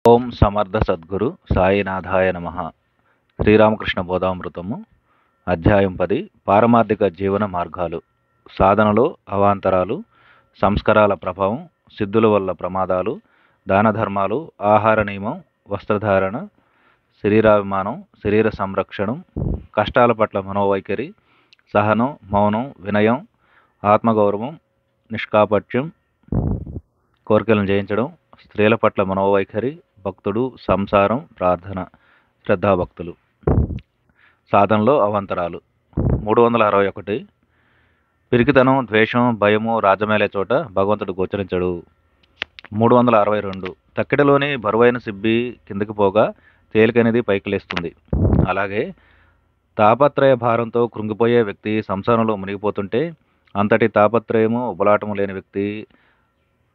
ఓం సమర్థ సద్గురు సాయినాథాయ నమః. శ్రీరామకృష్ణ బోధామృతము అధ్యాయం 10 పారమార్థిక జీవన మార్గాలు, సాధనలో అవాంతరాలు, సంస్కారాల ప్రభావం, సిద్ధుల వల్ల ప్రమాదాలు, దాన ధర్మాలు, ఆహార నియమం, వస్త్రధారణ, శరీరాభిమానం, శరీర సంరక్షణం, కష్టాల పట్ల మనోవైఖరి, సహనం, మౌనం, వినయం, ఆత్మగౌరవం, నిష్కాపట్యం, కోరికలను జయించడం, స్త్రీల పట్ల మనోవైఖరి, భక్తుడు, సంసారం, ప్రార్థన, శ్రద్ధాభక్తులు. సాధనలో అవాంతరాలు 361. పిరికితనం, ద్వేషం, భయము రాజమేలే చోట భగవంతుడు గోచరించడు. 362. తక్కెడలోని బరువైన సిబ్బి కిందకి పోగా తేలికైనది పైకి లేస్తుంది. అలాగే తాపత్రయ భారంతో కృంగిపోయే వ్యక్తి సంసారంలో మునిగిపోతుంటే అంతటి తాపత్రయము ఉబలాటము లేని వ్యక్తి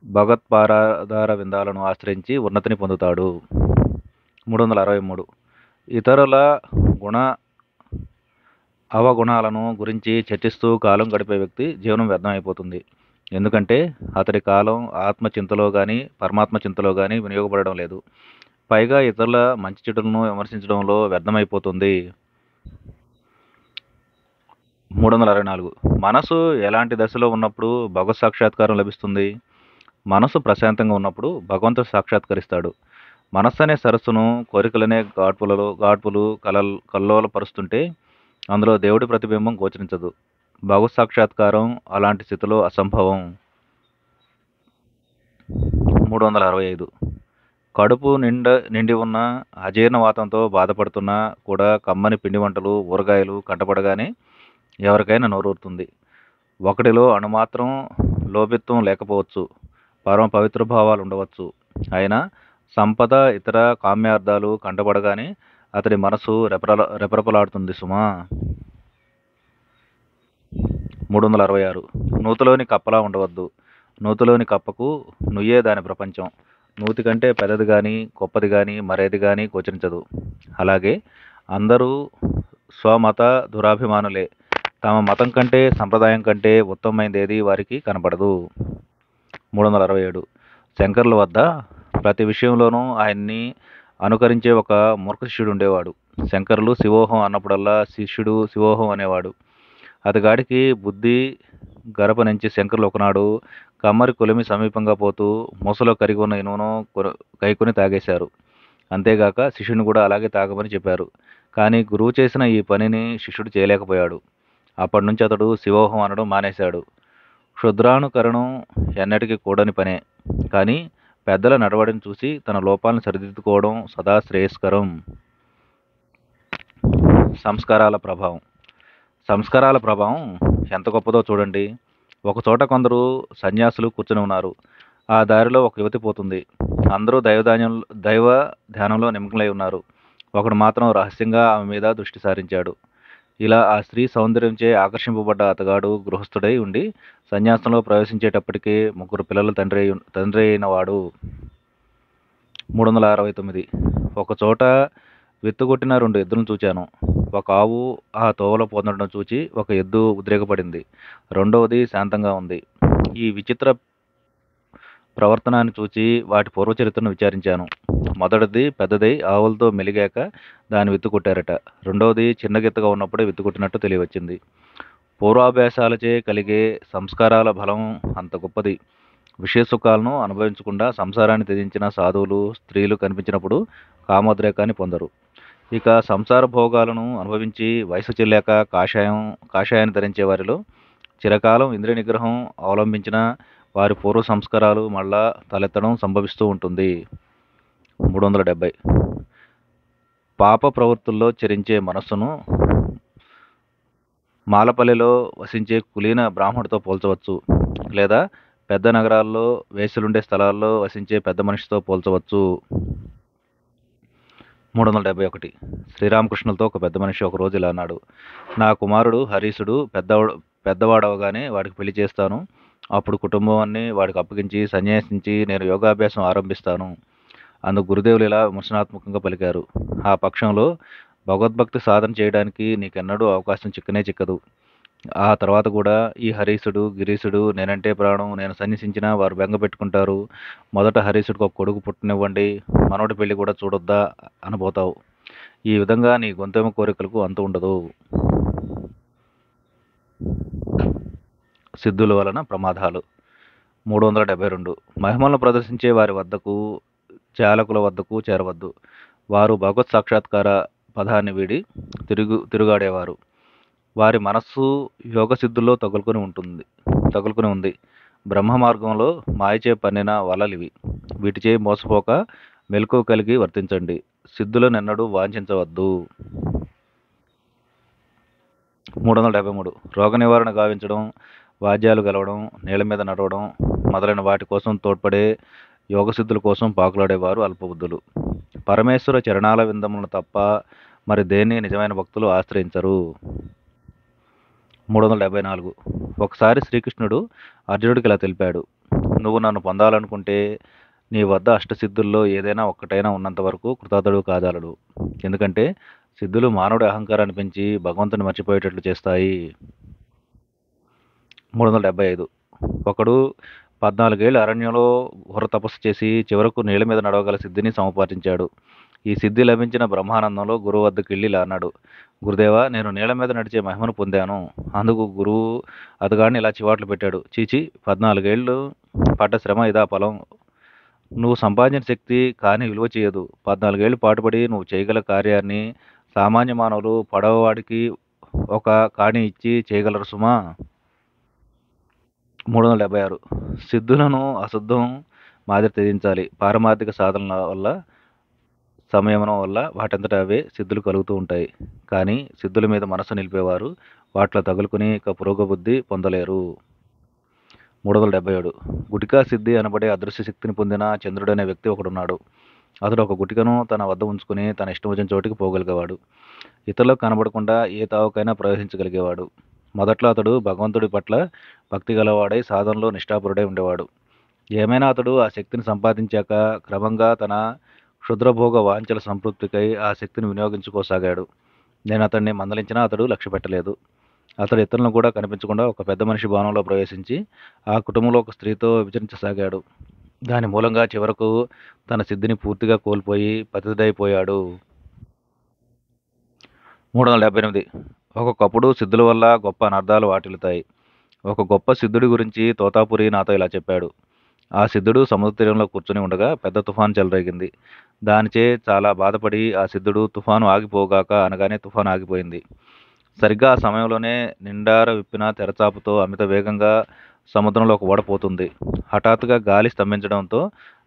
భగవత్పారాధార విందాలను ఆశ్రయించి ఉన్నతిని పొందుతాడు. 363. ఇతరుల గుణ అవగుణాలను గురించి చర్చిస్తూ కాలం గడిపే వ్యక్తి జీవనం వ్యర్థమైపోతుంది. ఎందుకంటే అతడి కాలం ఆత్మచింతలో కానీ పరమాత్మ చింతలో కానీ వినియోగపడడం లేదు. పైగా ఇతరుల మంచి చెడులను విమర్శించడంలో వ్యర్థమైపోతుంది. 364. మనసు ఎలాంటి దశలో ఉన్నప్పుడు భగవత్ సాక్షాత్కారం లభిస్తుంది? మనసు ప్రశాంతంగా ఉన్నప్పుడు భగవంతుడు సాక్షాత్కరిస్తాడు. మనస్సు అనే సరస్సును కోరికలనే గాడ్పులు కల్లోలపరుస్తుంటే అందులో దేవుడి ప్రతిబింబం గోచరించదు. భగవత్ సాక్షాత్కారం అలాంటి స్థితిలో అసంభవం. 365. కడుపు నిండి ఉన్న అజీర్ణవాతంతో బాధపడుతున్నా కూడా కమ్మని పిండి వంటలు, ఊరగాయలు కంటపడగానే ఎవరికైనా నోరూరుతుంది. ఒకటిలో అణుమాత్రం లోభిత్వం లేకపోవచ్చు, పరమ పవిత్ర భావాలు ఉండవచ్చు. అయినా సంపద, ఇతర కామ్యార్థాలు కంటపడగానే అతడి మనసు రెపరెపలాడుతుంది సుమా. 366. నూతిలోని కప్పలా ఉండవద్దు. నూతిలోని కప్పకు నుయ్యే దాని ప్రపంచం. నూతి కంటే పెద్దది కానీ గొప్పది కానీ మరేది కానీ గోచరించదు. అలాగే అందరూ స్వమత దురాభిమానులే. తమ మతం కంటే సంప్రదాయం కంటే ఉత్తమమైనదేది వారికి కనపడదు. 367. శంకరుల వద్ద ప్రతి విషయంలోనూ ఆయన్ని అనుకరించే ఒక మూర్ఖ శిష్యుడు ఉండేవాడు. శంకరులు శివోహం అన్నప్పుడల్లా శిష్యుడు శివోహం అనేవాడు. అతగాడికి బుద్ధి గరప నుంచి శంకరులు ఒకనాడు కమ్మరి కొలిమి సమీపంగా పోతూ మూసలో కరిగి ఉన్న ఇనుమును కైకొని తాగేశారు. అంతేగాక శిష్యుని కూడా అలాగే తాగమని చెప్పారు. కానీ గురువు చేసిన ఈ పనిని శిష్యుడు చేయలేకపోయాడు. అప్పటి నుంచి అతడు శివోహం అనడం మానేశాడు. క్షుద్రానుకరణం ఎన్నటికీ కూడని పనే. కానీ పెద్దల నడవడిని చూసి తన లోపాలను సరిదిద్దుకోవడం సదా శ్రేయస్కరం. సంస్కారాల ప్రభావం. సంస్కారాల ప్రభావం ఎంత గొప్పదో చూడండి. ఒకచోట కొందరు సన్యాసులు కూర్చుని ఉన్నారు. ఆ దారిలో ఒక యువతి పోతుంది. అందరూ దైవ ధ్యానంలో నిమగ్నలై ఉన్నారు. ఒకడు మాత్రం రహస్యంగా ఆమె మీద దృష్టి సారించాడు. ఇలా ఆ స్త్రీ సౌందర్యంచే ఆకర్షింపబడ్డ అతగాడు గృహస్థుడై ఉండి సన్యాసంలో ప్రవేశించేటప్పటికీ 3 పిల్లల తండ్రి అయినవాడు. 369. ఒకచోట విత్తుగొట్టిన 2 ఎద్దులను చూచాను. ఒక ఆవు ఆ తోవలో పోతుండడం చూచి ఒక ఎద్దు ఉద్రేకపడింది. రెండవది శాంతంగా ఉంది. ఈ విచిత్ర ప్రవర్తనాన్ని చూచి వాటి పూర్వచరిత్రను విచారించాను. మొదటిది పెద్దదై ఆవులతో మెలిగాక దాన్ని విత్తుకొట్టారట. రెండవది చిన్న గిత్తగా ఉన్నప్పుడే విత్తుకొట్టినట్టు తెలియవచ్చింది. పూర్వాభ్యాసాలచే కలిగే సంస్కారాల బలం అంత గొప్పది. విషయ సుఖాలను అనుభవించకుండా సంసారాన్ని త్యజించిన సాధువులు, స్త్రీలు కనిపించినప్పుడు కామోద్రేకాన్ని పొందరు. ఇక సంసార భోగాలను అనుభవించి వయసు చెల్లాక కాషాయాన్ని ధరించే వారిలో చిరకాలం ఇంద్రియ నిగ్రహం అవలంబించిన వారి పూర్వ సంస్కారాలు మళ్ళా తలెత్తడం సంభవిస్తూ ఉంటుంది. 370. పాప ప్రవృత్తుల్లో చరించే మనస్సును మాలపల్లిలో వసించే కులీన బ్రాహ్మణుడితో పోల్చవచ్చు, లేదా పెద్ద నగరాల్లో వేశ్యలుండే స్థలాల్లో వసించే పెద్ద మనిషితో పోల్చవచ్చు. 371. శ్రీరామకృష్ణులతో ఒక పెద్ద మనిషి ఒకరోజు ఇలా అన్నాడు: నా కుమారుడు హరీసుడు పెద్దవాడవగానే వాడికి పెళ్లి చేస్తాను. అప్పుడు కుటుంబాన్ని వాడికి అప్పగించి సన్యాసించి నేను యోగాభ్యాసం ఆరంభిస్తాను. అందుకు గురుదేవులు ఇలా విమర్శనాత్మకంగా పలికారు: ఆ పక్షంలో భగవద్భక్తి సాధన చేయడానికి నీకెన్నడూ అవకాశం చిక్కనే చిక్కదు. ఆ తర్వాత కూడా ఈ హరీసుడు, గిరీసుడు నేనంటే ప్రాణం, నేను సన్యసించినా వారు బెంగ పెట్టుకుంటారు. మొదట హరీసుడికి ఒక కొడుకు పుట్టనివ్వండి, మనవడి పెళ్లి కూడా చూడొద్దా అనబోతావు. ఈ విధంగా నీ గొంతెమ్మ కోరికలకు అంతు ఉండదు. సిద్ధుల వలన ప్రమాదాలు. 372 మహిమలను ప్రదర్శించే వారి వద్దకు, చాలకుల వద్దకు చేరవద్దు. వారు భగవత్ సాక్షాత్కార పదాన్ని వీడి తిరుగాడేవారు. వారి మనస్సు యోగ సిద్ధుల్లో తగులుకొని ఉంది. బ్రహ్మ మార్గంలో మాయచే పన్నిన వలలివి. వీటిచే మోసపోక మెలకువ కలిగి వర్తించండి. సిద్ధులనెన్నడూ వాంఛించవద్దు. 373 రోగ నివారణ గావించడం, వాద్యాలు గెలవడం, నీళ్ళ మీద నడవడం మొదలైన వాటి కోసం తోడ్పడే యోగసిద్ధుల కోసం పాకులాడేవారు అల్పబుద్ధులు. పరమేశ్వర చరణాల విందములను తప్ప మరి దేన్ని నిజమైన భక్తులు ఆశ్రయించరు. 374 ఒకసారి శ్రీకృష్ణుడు అర్జునుడికి ఇలా తెలిపాడు: నువ్వు నన్ను పొందాలనుకుంటే నీ వద్ద అష్టసిద్ధుల్లో ఏదైనా ఒక్కటైనా ఉన్నంత వరకు కృతార్థుడు కాజాలడు. ఎందుకంటే సిద్ధులు మానవుడి అహంకారాన్ని పెంచి భగవంతుని మర్చిపోయేటట్లు చేస్తాయి. 375 ఒకడు 14 ఏళ్ళు అరణ్యంలో ఘోర తపస్సు చేసి చివరకు నీళ్ళ మీద నడవగల సిద్ధిని సముపార్జించాడు. ఈ సిద్ధి లభించిన బ్రహ్మానందంలో గురువు వద్దకు వెళ్ళి ఇలా అన్నాడు: గురుదేవా, నేను నీళ్ళ మీద నడిచే మహిమను పొందాను. అందుకు గురువు అతగాడిని ఇలా చివాట్లు పెట్టాడు: చీచి, 14 ఏళ్ళు పడ్డ శ్రమ ఇదా ఫలం? నువ్వు సంపాదించిన శక్తి కానీ విలువ చేయదు. 14 ఏళ్ళు పాటుపడి నువ్వు చేయగల కార్యాన్ని సామాన్య మానవులు పడవవాడికి ఒక కాణి ఇచ్చి చేయగలరు సుమా. 376 సిద్ధులను అశుద్ధం మాదిరి త్యజించాలి. పారమార్థిక సాధనల వల్ల, సంయమనం వల్ల వాటంతట అవే సిద్ధులు కలుగుతూ ఉంటాయి. కానీ సిద్ధుల మీద మనసు నిలిపేవారు వాటిలో తగులుకుని ఇక పురోగబుద్ధి పొందలేరు. 377 గుటికా సిద్ధి అనబడే అదృశ్య శక్తిని పొందిన చంద్రుడు అనే వ్యక్తి ఒకడున్నాడు. అతడు ఒక గుటికను తన వద్ద ఉంచుకుని తన ఇష్టం వచ్చిన చోటికి పోగలిగేవాడు. ఇతరులకు కనబడకుండా ఏ తావుకైనా ప్రవేశించగలిగేవాడు. మొదట్లో అతడు భగవంతుడి పట్ల భక్తి గలవాడై సాధనలో నిష్ఠాపరుడై ఉండేవాడు. ఏమైనా అతడు ఆ శక్తిని సంపాదించాక క్రమంగా తన క్షుద్రభోగ వాంఛల సంతృప్తికై ఆ శక్తిని వినియోగించుకోసాగాడు. నేను అతన్ని మందలించినా అతడు లక్ష్య పెట్టలేదు. అతడు ఇతరులను కూడా కనిపించకుండా ఒక పెద్ద మనిషి భవనంలో ప్రవేశించి ఆ కుటుంబంలో ఒక స్త్రీతో విచరించసాగాడు. దాని మూలంగా చివరకు తన సిద్ధిని పూర్తిగా కోల్పోయి పతితుడైపోయాడు. 378 ఒక్కొక్కప్పుడు సిద్ధుల వల్ల గొప్ప అనర్థాలు వాటిల్లుతాయి. ఒక గొప్ప సిద్ధుడి గురించి తోతాపురి నాతో ఇలా చెప్పాడు: ఆ సిద్ధుడు సముద్ర తీరంలో కూర్చుని ఉండగా పెద్ద తుఫాను చెలరేగింది. దానిచే చాలా బాధపడి ఆ సిద్ధుడు తుఫాను ఆగిపోగాక అనగానే తుఫాను ఆగిపోయింది. సరిగ్గా ఆ సమయంలోనే నిండార విప్పిన తెరచాపుతో అమిత వేగంగా సముద్రంలో ఒక ఓడ పోతుంది. హఠాత్తుగా గాలి స్తంభించడంతో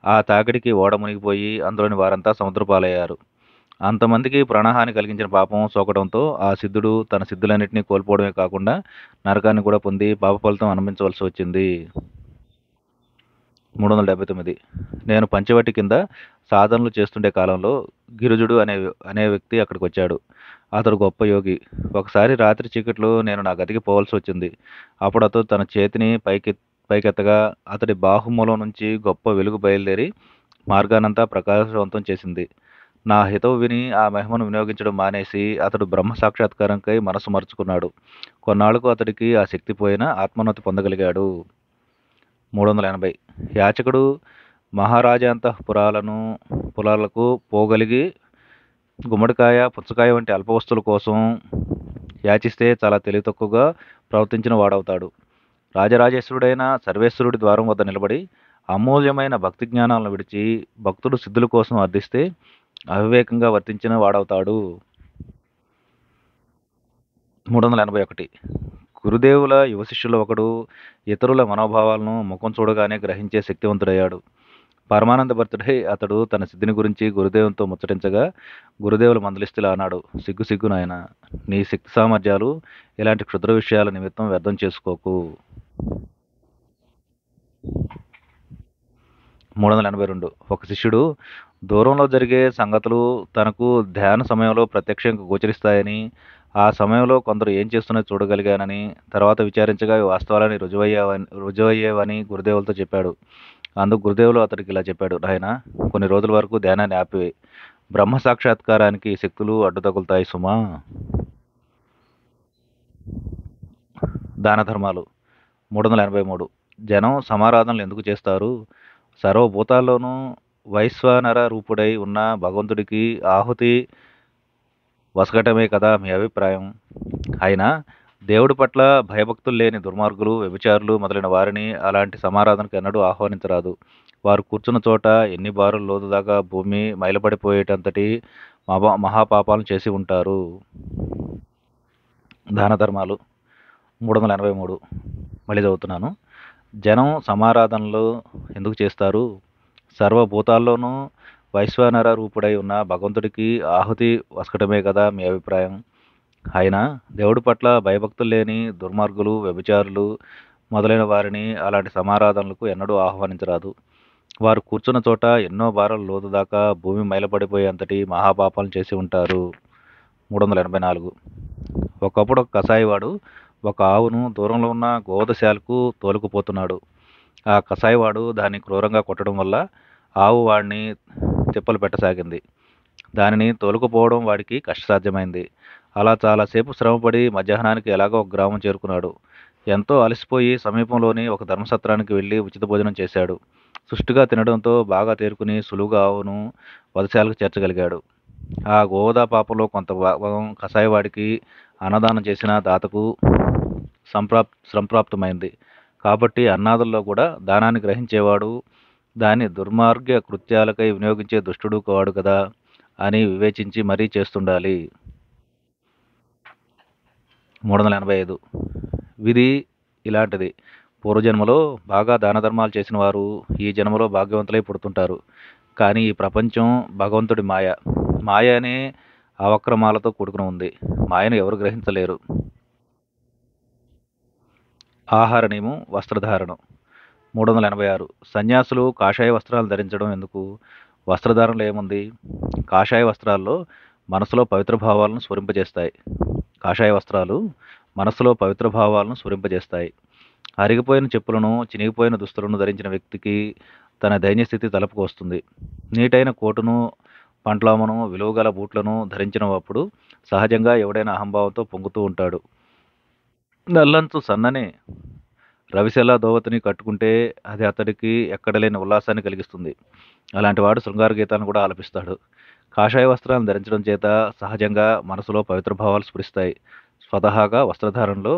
ఆ తాకిడికి ఓడ మునిగిపోయి అందులోని వారంతా సముద్రపాలయ్యారు. అంతమందికి ప్రాణహాని కలిగించిన పాపం సోకడంతో ఆ సిద్ధుడు తన సిద్ధులన్నింటినీ కోల్పోవడమే కాకుండా నరకాన్ని కూడా పొంది పాప ఫలితం అనుభవించవలసి వచ్చింది. 379 నేను పంచవటి కింద సాధనలు చేస్తుండే కాలంలో గిరిజుడు అనే వ్యక్తి అక్కడికి వచ్చాడు. అతడు గొప్ప యోగి. ఒకసారి రాత్రి చీకట్లో నేను నా గదికి పోవలసి వచ్చింది. అప్పుడు అతడు తన చేతిని పైకెత్తగా అతడి బాహుమూలం నుంచి గొప్ప వెలుగు బయలుదేరి మార్గానంతా ప్రకాశవంతం చేసింది. నా హితవు విని ఆ మహిమను వినియోగించడం మానేసి అతడు బ్రహ్మ సాక్షాత్కారంకై మనసు మరుచుకున్నాడు. కొన్నాళ్లకు అతడికి ఆ శక్తి పోయినా ఆత్మోన్నతి పొందగలిగాడు. 380 యాచకుడు మహారాజాంతఃపురాలకు పోగలిగి గుమ్మడికాయ, పుచ్చకాయ వంటి అల్ప వస్తువుల కోసం యాచిస్తే చాలా తెలివి తక్కువగా ప్రవర్తించిన వాడవుతాడు. రాజరాజేశ్వరుడైన సర్వేశ్వరుడి ద్వారం వద్ద నిలబడి అమూల్యమైన భక్తి జ్ఞానాలను విడిచి భక్తుడు సిద్ధుల కోసం అర్థిస్తే అవివేకంగా వర్తించిన వాడవుతాడు. 381 గురుదేవుల యువ శిష్యులు ఒకడు ఇతరుల మనోభావాలను ముఖం చూడగానే గ్రహించే శక్తివంతుడయ్యాడు. పరమానంద భర్తుడై అతడు తన సిద్ధిని గురించి గురుదేవునితో ముచ్చటించగా గురుదేవులు మందలిస్తులా అన్నాడు: సిగ్గు సిగ్గు నాయన, నీ శక్తి సామర్థ్యాలు ఇలాంటి క్షుద్ర విషయాల నిమిత్తం వ్యర్థం చేసుకోకు. 382 ఒక శిష్యుడు దూరంలో జరిగే సంగతులు తనకు ధ్యాన సమయంలో ప్రత్యక్షంగా గోచరిస్తాయని, ఆ సమయంలో కొందరు ఏం చేస్తున్నది చూడగలిగానని, తర్వాత విచారించగా అవి వాస్తవాలని రుజువయ్యేవని గురుదేవులతో చెప్పాడు. అందుకు గురుదేవులు అతడికి ఇలా చెప్పాడు: నాయనా, కొన్ని రోజుల వరకు ధ్యానాన్ని ఆపివేయి. బ్రహ్మ సాక్షాత్కారానికి ఈ శక్తులు అడ్డు తగులుతాయి సుమా. దాన ధర్మాలు 383. జనం సమారాధనలు ఎందుకు చేస్తారు? సర్వభూతాల్లోనూ వైశ్వానర రూపుడై ఉన్న భగవంతుడికి ఆహుతి వసగటమే కదా మీ అభిప్రాయం. అయినా దేవుడి పట్ల భయభక్తులు లేని దుర్మార్గులు, వ్యభిచారులు మొదలైన వారిని అలాంటి సమారాధనకు ఎన్నడూ ఆహ్వానించరాదు. వారు కూర్చున్న చోట ఎన్ని బారులు లోతు దాకా భూమి మైలపడిపోయేటంతటి మహాపాపాలను చేసి ఉంటారు. దాన ధర్మాలు 383. మళ్ళీ చదువుతున్నాను. జనం సమారాధనలు ఎందుకు చేస్తారు? సర్వభూతాల్లోనూ వైశ్వానర రూపుడై ఉన్న భగవంతుడికి ఆహుతి వసకటమే కదా మీ అభిప్రాయం. అయినా దేవుడి పట్ల భయభక్తులు లేని దుర్మార్గులు, వ్యభిచారులు మొదలైన వారిని అలాంటి సమారాధనలకు ఎన్నడూ ఆహ్వానించరాదు. వారు కూర్చున్న చోట ఎన్నో బారల లోతు దాకా భూమి మైలపడిపోయేంతటి మహాపాపాలను చేసి ఉంటారు. 384. ఒకప్పుడు ఒక కసాయివాడు ఒక ఆవును దూరంలో ఉన్న గోవధశాలకు తోలుకుపోతున్నాడు. ఆ కసాయివాడు దాన్ని క్రూరంగా కొట్టడం వల్ల ఆవు వాడిని తిప్పలు పెట్టసాగింది. దానిని తోలుకుపోవడం వాడికి కష్టసాధ్యమైంది. అలా చాలాసేపు శ్రమపడి మధ్యాహ్నానికి ఎలాగో ఒక గ్రామం చేరుకున్నాడు. ఎంతో అలసిపోయి సమీపంలోని ఒక ధర్మసత్రానికి వెళ్ళి ఉచిత భోజనం చేశాడు. సుష్టుగా తినడంతో బాగా తేరుకుని సులువుగా ఆవును వధశాలకు చేర్చగలిగాడు. ఆ గోవధ పాపంలో కొంత భాగం కసాయివాడికి అన్నదానం చేసిన దాతకు సంప్రాప్తమైంది. కాబట్టి అన్నాదుల్లో కూడా దానాన్ని గ్రహించేవాడు దాన్ని దుర్మార్గ కృత్యాలకై వినియోగించే దుష్టుడు కాడు కదా అని వివేచించి మరీ చేస్తుండాలి. 385. విధి ఇలాంటిది. పూర్వజన్మలో బాగా దాన ధర్మాలు చేసిన వారు ఈ జన్మలో భాగ్యవంతులై పుడుతుంటారు. కానీ ఈ ప్రపంచం భగవంతుడి మాయ. మాయ అనే అవక్రమాలతో కూడుకుని ఉంది. మాయను ఎవరు గ్రహించలేరు. ఆహార నియమం, వస్త్రధారణం 386. సన్యాసులు కాషాయ వస్త్రాలు ధరించడం ఎందుకు? వస్త్రధారణలో ఏముంది? కాషాయ వస్త్రాల్లో మనసులో పవిత్ర భావాలను స్ఫురింపజేస్తాయి. కాషాయ వస్త్రాలు మనసులో పవిత్ర భావాలను స్ఫురింపజేస్తాయి. అరిగిపోయిన చెప్పులను, చినిగిపోయిన దుస్తులను ధరించిన వ్యక్తికి తన దైన్యస్థితి తలపుకు వస్తుంది. నీటైన కోటును, పంట్లామను, విలువగల బూట్లను ధరించినప్పుడు సహజంగా ఎవడైనా అహంభావంతో పొంగుతూ ఉంటాడు. నల్లంచు సన్నని రవిశెల దోవతిని కట్టుకుంటే అది అతడికి ఎక్కడలేని ఉల్లాసాన్ని కలిగిస్తుంది. అలాంటి వాడు శృంగార గీతాలను కూడా ఆలపిస్తాడు. కాషాయ వస్త్రాలను ధరించడం చేత సహజంగా మనసులో పవిత్ర భావాలు స్ఫురిస్తాయి. స్వతహాగా వస్త్రధారణలో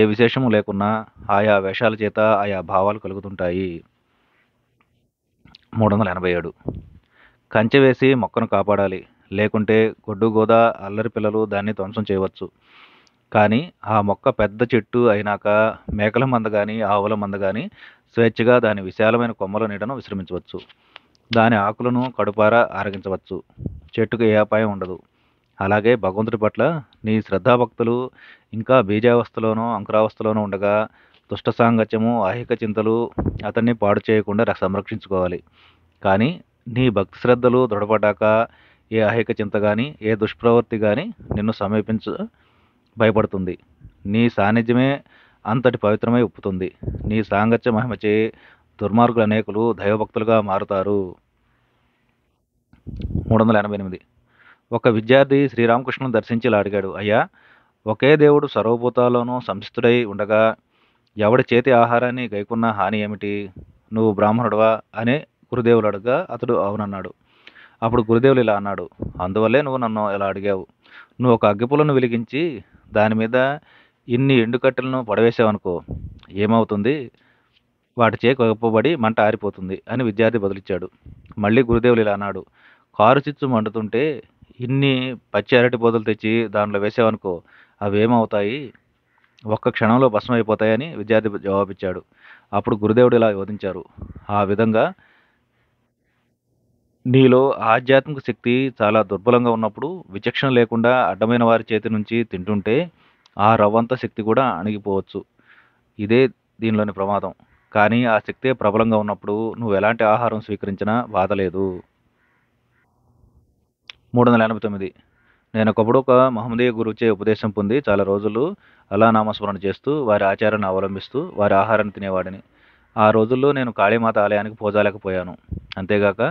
ఏ విశేషము లేకున్నా ఆయా వేషాల చేత ఆయా భావాలు కలుగుతుంటాయి. 387. కంచె వేసి మొక్కను కాపాడాలి. లేకుంటే గొడ్డు గోద అల్లరి పిల్లలు దాన్ని ధ్వంసం చేయవచ్చు. కానీ ఆ మొక్క పెద్ద చెట్టు అయినాక మేకల మంద కానీ ఆవుల మంద కానీ స్వేచ్ఛగా దాని విశాలమైన కొమ్మల నీడను విశ్రమించవచ్చు. దాని ఆకులను కడుపారా ఆరగించవచ్చు. చెట్టుకు ఏ అపాయం ఉండదు. అలాగే భగవంతుడి పట్ల నీ శ్రద్ధాభక్తులు ఇంకా బీజావస్థలోనో అంకురావస్థలోనో ఉండగా దుష్ట సాంగత్యము, ఐహిక చింతలు అతన్ని పాడు చేయకుండా సంరక్షించుకోవాలి. కానీ నీ భక్తి శ్రద్ధలు దృఢపడ్డాక ఏ ఐహిక చింత కానీ ఏ దుష్ప్రవృత్తి కానీ నిన్ను భయపడుతుంది. నీ సాన్నిధ్యమే అంతటి పవిత్రమై ఉప్పుతుంది. నీ సాంగత్య మహిమచే దుర్మార్గులు అనేకులు దైవభక్తులుగా మారుతారు. 388. ఒక విద్యార్థి శ్రీరామకృష్ణుని దర్శించి ఇలా అడిగాడు, అయ్యా, ఒకే దేవుడు సర్వభూతాల్లోనూ సంస్థుడై ఉండగా ఎవడి చేతి ఆహారాన్ని గైకున్న హాని ఏమిటి? నువ్వు బ్రాహ్మణుడువా అని గురుదేవులు అడగా అతడు అవునన్నాడు. అప్పుడు గురుదేవులు ఇలా అన్నాడు, అందువల్లే నువ్వు నన్ను ఇలా అడిగావు. నువ్వు ఒక అగ్గిపులను వెలిగించి దాని మీద ఇన్ని ఎండుకట్టెలను పడవేసావనుకో, ఏమవుతుంది? వాటిచే కప్పబడి మంట ఆరిపోతుంది అని విద్యార్థి బదులిచ్చాడు. మళ్ళీ గురుదేవులు ఇలా అన్నాడు, కారు చిచ్చు మండుతుంటే ఇన్ని పచ్చి అరటి బోదలు తెచ్చి దానిలో వేసావనుకో, అవి ఏమవుతాయి? ఒక్క క్షణంలో భస్మైపోతాయని విద్యార్థి జవాబిచ్చాడు. అప్పుడు గురుదేవుడు ఇలా యోధించారు, ఆ విధంగా నీలో ఆధ్యాత్మిక శక్తి చాలా దుర్బలంగా ఉన్నప్పుడు విచక్షణ లేకుండా అడ్డమైన వారి చేతి నుంచి తింటుంటే ఆ రవ్వంత శక్తి కూడా అణిగిపోవచ్చు. ఇదే దీనిలోని ప్రమాదం. కానీ ఆ శక్తే ప్రబలంగా ఉన్నప్పుడు నువ్వు ఎలాంటి ఆహారం స్వీకరించినా బాధ లేదు. 389. నేను ఒకప్పుడు ఒక మహమ్మదీయ గురువుచే ఉపదేశం పొంది చాలా రోజులు అల్లా నామస్మరణ చేస్తూ వారి ఆచారాన్ని అవలంబిస్తూ వారి ఆహారాన్ని తినేవాడిని. ఆ రోజుల్లో నేను కాళీమాత ఆలయానికి పోజాలేకపోయాను. అంతేగాక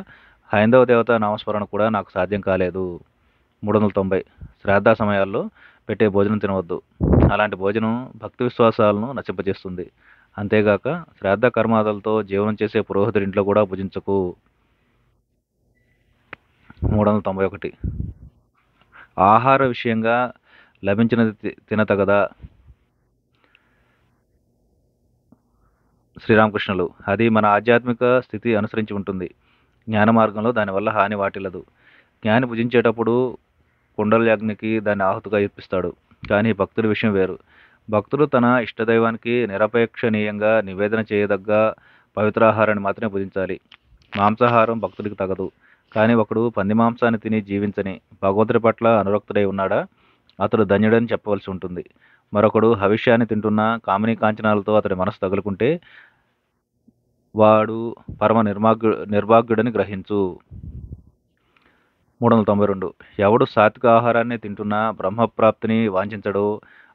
హైందవ దేవత నామస్మరణ కూడా నాకు సాధ్యం కాలేదు. 390. శ్రాద్ధ సమయాల్లో పెట్టే భోజనం తినవద్దు. అలాంటి భోజనం భక్తి విశ్వాసాలను నశింపజేస్తుంది. అంతేగాక శ్రాద్ధ కర్మాదులతో జీవనం చేసే పురోహితుడి ఇంట్లో కూడా భుజించకు. 391. ఆహార విషయంగా లభించినది తినతగదా? శ్రీరామకృష్ణులు: అది మన ఆధ్యాత్మిక స్థితి అనుసరించి ఉంటుంది. జ్ఞాన మార్గంలో దానివల్ల హాని వాటిల్లదు. జ్ఞాని భుజించేటప్పుడు కుండలయాగ్నికి దాన్ని ఆహుతిగా ఇప్పిస్తాడు. కానీ భక్తుడి విషయం వేరు. భక్తుడు తన ఇష్టదైవానికి నిరపేక్షణీయంగా నివేదన చేయదగ్గ పవిత్రాహారాన్ని మాత్రమే భుజించాలి. మాంసాహారం భక్తుడికి తగదు. కానీ ఒకడు పంది మాంసాన్ని తిని జీవించని భగవంతుడి పట్ల అనురక్తుడై ఉన్నాడా, అతడు ధన్యుడని చెప్పవలసి ఉంటుంది. మరొకడు హవిష్యాన్ని తింటున్న కామినీ కాంచనాలతో అతడి మనసు తగులుకుంటే వాడు పరమ నిర్భాగ్యుడని గ్రహించు. 392. ఎవడు సాత్విక ఆహారాన్ని తింటున్నా బ్రహ్మప్రాప్తిని వాంఛించడో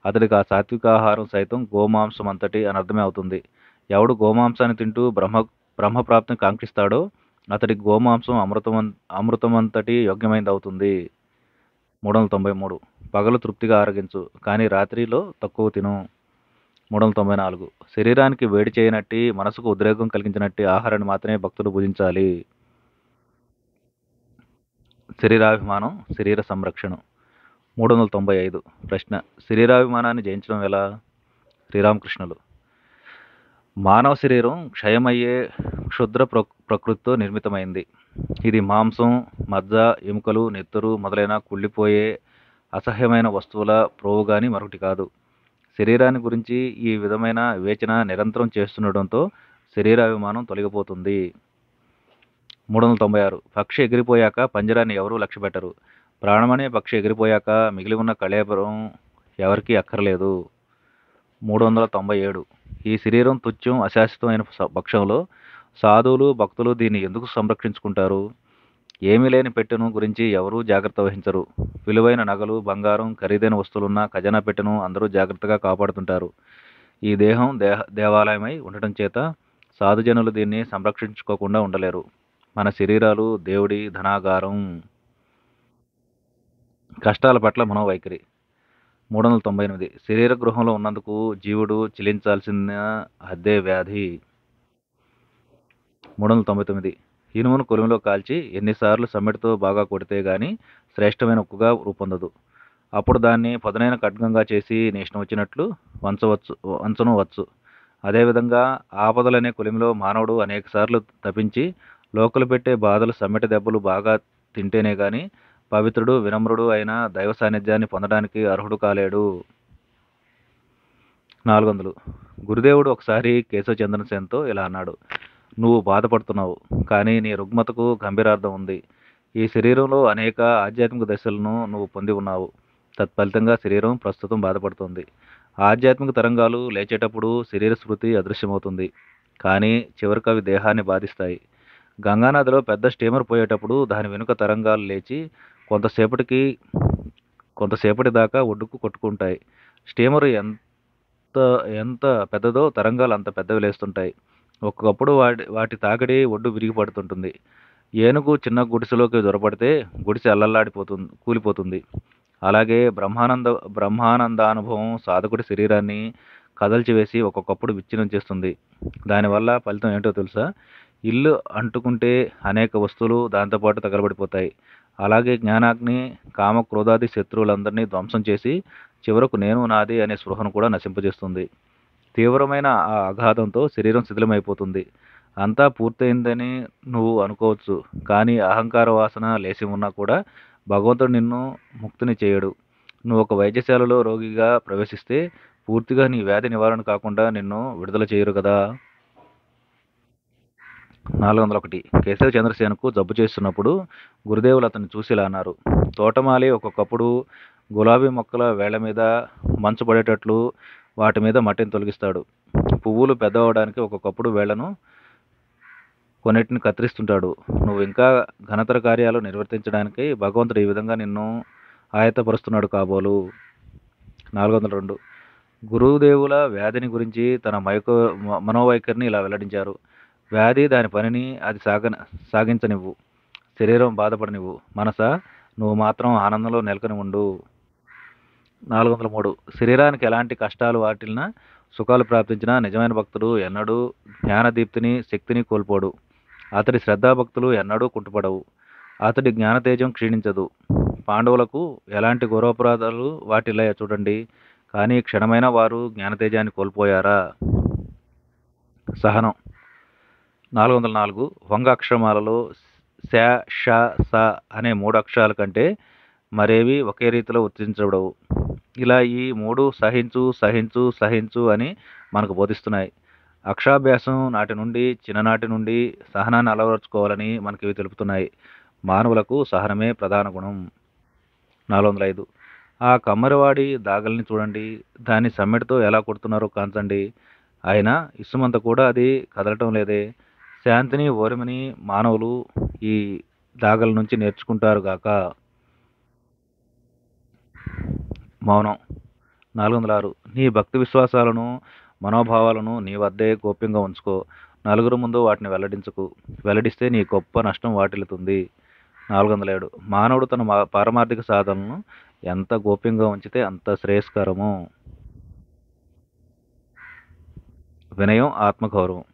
అతడికి ఆ సాత్వికాహారం సైతం గోమాంసం అంతటి అనర్థమే అవుతుంది. ఎవడు గోమాంసాన్ని తింటూ బ్రహ్మప్రాప్తిని కాంక్షిస్తాడో అతడికి గోమాంసం అమృతమంతటి యోగ్యమైనది అవుతుంది. 393. పగలు తృప్తిగా ఆరగించు, కానీ రాత్రిలో తక్కువ తిను. 394. శరీరానికి వేడి చేయనట్టి మనసుకు ఉద్రేకం కలిగించినట్టి ఆహారాన్ని మాత్రమే భక్తుడు భుజించాలి. శరీరాభిమానం, శరీర సంరక్షణ. 395. ప్రశ్న: శరీరాభిమానాన్ని జయించడం ఎలా? శ్రీరామకృష్ణులు: మానవ శరీరం క్షయమయ్యే క్షుద్ర ప్రకృతితో నిర్మితమైంది. ఇది మాంసం, మజ్జ, ఎముకలు, నెత్తురు మొదలైన కుళ్ళిపోయే అసహ్యమైన వస్తువుల ప్రోవు గాని మరొకటి కాదు. శరీరాన్ని గురించి ఈ విధమైన వివేచన నిరంతరం చేస్తుండటంతో శరీరాభిమానం తొలగిపోతుంది. 396. పక్షి ఎగిరిపోయాక పంజరాన్ని ఎవరూ లక్ష్యపెట్టరు. ప్రాణమనే పక్షి ఎగిరిపోయాక మిగిలి ఉన్న కళేబరం ఎవరికీ అక్కర్లేదు. 397. ఈ శరీరం తుచ్చం, అశాశ్వతమైన పక్షంలో సాధువులు, భక్తులు దీన్ని ఎందుకు సంరక్షించుకుంటారు? ఏమీ లేని పెట్టెను గురించి ఎవరూ జాగ్రత్త వహించరు. విలువైన నగలు, బంగారం, ఖరీదైన వస్తువులున్న ఖజానా పెట్టెను అందరూ జాగ్రత్తగా కాపాడుతుంటారు. ఈ దేహం దేవాలయమై ఉండటం చేత సాధుజనులు దీన్ని సంరక్షించుకోకుండా ఉండలేరు. మన శరీరాలు దేవుడి ధనాగారం. కష్టాల పట్ల మనోవైఖరి. 398. శరీర గృహంలో ఉన్నందుకు జీవుడు చెల్లించాల్సిన అద్దె వ్యాధి. 399. ఇనుమును కొలిమిలో కాల్చి ఎన్నిసార్లు సమ్మెటితో బాగా కొడితే గాని శ్రేష్టమైన ఉక్కుగా రూపొందదు. అప్పుడు దాన్ని పదునైన ఖడ్గంగా చేసి నీ ఇష్టం వచ్చినట్లు వంచను వచ్చు. అదేవిధంగా ఆపదలనే కొలిమిలో మానవుడు అనేకసార్లు తపించి లోకలు పెట్టే బాధలు, సమ్మెట దెబ్బలు బాగా తింటేనే గాని పవిత్రుడు, వినమ్రుడు అయిన దైవ సాన్నిధ్యాన్ని పొందడానికి అర్హుడు కాలేడు. 400. గురుదేవుడు ఒకసారి కేశవచంద్ర సేన్తో ఇలా అన్నాడు: నువ్వు బాధపడుతున్నావు, కానీ నీ రుగ్మతకు గంభీరార్థం ఉంది. ఈ శరీరంలో అనేక ఆధ్యాత్మిక దశలను నువ్వు పొంది ఉన్నావు. తత్ఫలితంగా శరీరం ప్రస్తుతం బాధపడుతుంది. ఆధ్యాత్మిక తరంగాలు లేచేటప్పుడు శరీర స్మృతి అదృశ్యమవుతుంది, కానీ చివరికి అవి దేహాన్ని బాధిస్తాయి. గంగానదిలో పెద్ద స్టీమర్ పోయేటప్పుడు దాని వెనుక తరంగాలు లేచి కొంతసేపటి దాకా ఒడ్డుకు కొట్టుకుంటాయి. స్టీమరు ఎంత పెద్దదో తరంగాలు అంత పెద్దవి లేస్తుంటాయి. ఒక్కొక్కప్పుడు వాటి తాకిడి ఒడ్డు విరిగి పడుతుంటుంది. ఏనుగు చిన్న గుడిసెలోకి దొరపడితే గుడిసె కూలిపోతుంది. అలాగే బ్రహ్మానందానుభవం సాధకుడి శరీరాన్ని కదల్చివేసి ఒక్కొక్కప్పుడు విచ్ఛిన్నం చేస్తుంది. దానివల్ల ఫలితం ఏంటో తెలుసా? ఇల్లు అంటుకుంటే అనేక వస్తువులు దాంతోపాటు తగలబడిపోతాయి. అలాగే జ్ఞానాగ్ని కామ క్రోధాది శత్రువులందరినీ ధ్వంసం చేసి చివరకు నేను నాది అనే స్పృహను కూడా నశింపజేస్తుంది. తీవ్రమైన ఆ ఆఘాతంతో శరీరం శిథిలమైపోతుంది. అంతా పూర్తయిందని నువ్వు అనుకోవచ్చు, కానీ అహంకార వాసన లేసి ఉన్నా కూడా భగవంతుడు నిన్ను ముక్తిని చేయడు. నువ్వు ఒక వైద్యశాలలో రోగిగా ప్రవేశిస్తే పూర్తిగా నీ వ్యాధి నివారణ కాకుండా నిన్ను విడుదల చేయరు కదా. 401. కేశవ చంద్రసేనకు జబ్బు చేస్తున్నప్పుడు గురుదేవులు అతన్ని చూసి ఇలా అన్నారు: తోటమాలి ఒక్కొక్కప్పుడు గులాబీ మొక్కల వేళ్ల మీద మంచు పడేటట్లు వాటి మీద మట్టిని తొలగిస్తాడు. పువ్వులు పెద్దవడానికి ఒక్కొక్కప్పుడు వేళ్లను కొన్నిటిని కత్తిరిస్తుంటాడు. నువ్వు ఇంకా ఘనతర కార్యాలు నిర్వర్తించడానికి భగవంతుడు ఈ విధంగా నిన్ను ఆయత్తపరుస్తున్నాడు కాబోలు. 402. గురుదేవుల వ్యాధిని గురించి తన మనోవైఖరిని ఇలా వెల్లడించారు: వ్యాధి దాని పనిని అది సాగించనివ్వు. శరీరం బాధపడనివ్వు. మనసా, నువ్వు మాత్రం ఆనందంలో నెలకొని ఉండు. 403 శరీరానికి ఎలాంటి కష్టాలు వాటిల్లినా సుఖాలు ప్రాప్తించినా నిజమైన భక్తుడు ఎన్నడూ జ్ఞానదీప్తిని శక్తిని కోల్పోడు. అతడి శ్రద్ధాభక్తులు ఎన్నడూ కుంటుపడవు. అతడి జ్ఞానతేజం క్షీణించదు. పాండవులకు ఎలాంటి ఘోరోపరాధాలు వాటిల్లాయో చూడండి, కానీ క్షణమైన వారు జ్ఞానతేజాన్ని కోల్పోయారా? సహనం. 404 వంగ అక్షరమాలలో శ, ష, స అనే 3 అక్షరాల కంటే మరేవి ఒకే రీతిలో ఉచ్చరించబడవు. ఇలా ఈ 3 సహించు సహించు సహించు అని మనకు బోధిస్తున్నాయి. అక్షరాభ్యాసం చిన్ననాటి నుండి సహనాన్ని అలవరుచుకోవాలని మనకి ఇవి తెలుపుతున్నాయి. మానవులకు సహనమే ప్రధాన గుణం. 405 ఆ కమ్మరివాడి దాగల్ని చూడండి, దాన్ని సమ్మెటతో ఎలా కొడుతున్నారో కాంచండి, అయినా ఇసుమంత కూడా అది కదలటం లేదే. శాంతిని ఓర్మిని మానవులు ఈ దాగల నుంచి నేర్చుకుంటారు గాక. మౌనం. 406 నీ భక్తి విశ్వాసాలను మనోభావాలను నీ వద్దే గోప్యంగా ఉంచుకో. నలుగురు ముందు వాటిని వెల్లడించకు. వెల్లడిస్తే నీ గొప్ప నష్టం వాటిల్లుతుంది. 407 మానవుడు తన పారమార్థిక సాధనలను ఎంత గోప్యంగా ఉంచితే అంత శ్రేయస్కరము. వినయం ఆత్మగౌరవం.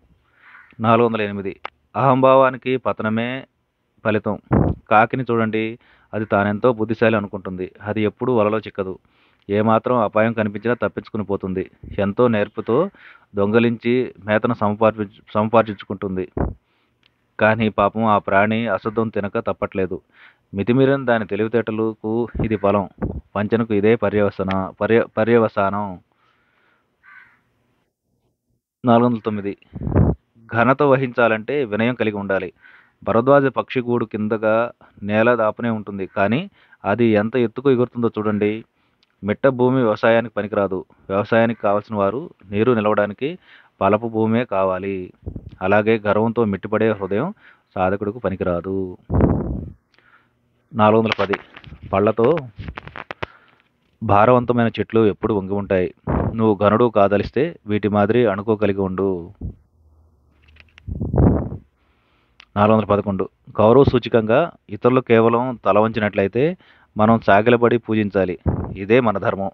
408 అహంభావానికి పతనమే ఫలితం. కాకిని చూడండి, అది తానెంతో బుద్ధిశాలి అనుకుంటుంది. అది ఎప్పుడూ వలలో చిక్కదు. ఏమాత్రం అపాయం కనిపించినా తప్పించుకుని పోతుంది. ఎంతో నేర్పుతో దొంగలించి మేతను సముపార్జించుకుంటుంది. కానీ పాపం ఆ ప్రాణి అశుద్ధం తినక తప్పట్లేదు. మితిమీరిన దాని తెలివితేటలకు ఇది ఫలం. వంచనకు ఇదే పర్యవసానం. 409 ఘనత వహించాలంటే వినయం కలిగి ఉండాలి. భరద్వాజ పక్షి గూడు కిందగా నేల దాపునే ఉంటుంది, కానీ అది ఎంత ఎత్తుకు ఎగురుతుందో చూడండి. మిట్ట భూమి వ్యవసాయానికి పనికిరాదు. వ్యవసాయానికి కావలసిన వారు నీరు నిలవడానికి పలపు భూమే కావాలి. అలాగే గర్వంతో మిట్టిపడే హృదయం సాధకుడికి పనికిరాదు. 410 పళ్లతో భారవంతమైన చెట్లు ఎప్పుడు వంగి ఉంటాయి. నువ్వు ఘనుడు కాదలిస్తే వీటి మాదిరి అణుకోగలిగి ఉండు. 411 గౌరవ సూచికంగా ఇతరులు కేవలం తల వంచినట్లయితే మనం సాగిలపడి పూజించాలి. ఇదే మన ధర్మం.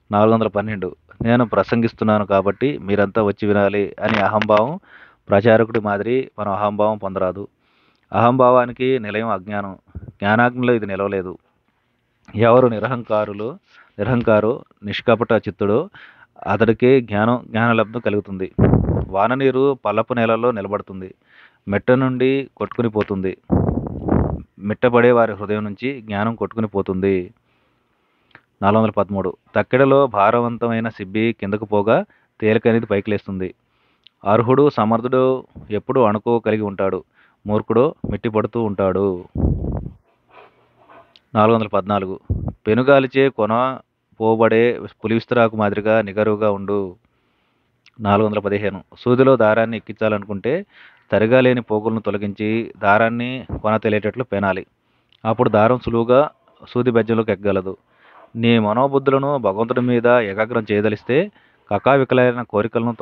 412 నేను ప్రసంగిస్తున్నాను కాబట్టి మీరంతా వచ్చి వినాలి అని అహంభావం ప్రచారకుడి మాదిరి మనం అహంభావం పొందరాదు. అహంభావానికి నిలయం అజ్ఞానం. జ్ఞానాగ్నిలో ఇది నిలవలేదు. ఎవరు నిరహంకారో నిష్కపట చిత్తుడో అతడికే జ్ఞానలబ్ధం కలుగుతుంది. వాననీరు పల్లపు నేలలో నిలబడుతుంది, మెట్ట నుండి కొట్టుకుని పోతుంది. మిట్టపడే వారి హృదయం నుంచి జ్ఞానం కొట్టుకుని పోతుంది. 413 తక్కెడలో భారవంతమైన సిబ్బి కిందకు పోగా తేలికనేది పైకి లేస్తుంది. అర్హుడు సమర్థుడు ఎప్పుడు అణుకో కలిగి ఉంటాడు, మూర్ఖుడు మిట్టిపడుతూ ఉంటాడు. 414 పెనుగాలిచే కొన పోబడే పులివిస్తరాకు మాదిరిగా నిగరుగా ఉండు. 415 సూదిలో దారాన్ని ఎక్కించాలనుకుంటే తరిగా లేని పోగులను తొలగించి దారాన్ని కొన తెలియటట్లు పెనాలి. అప్పుడు దారం సులువుగా సూది బెజ్జంలోకి ఎక్కగలదు. నీ మనోబుద్ధులను భగవంతుడి మీద ఏకాగ్రం చేయదలిస్తే కకావికలైన కోరికలను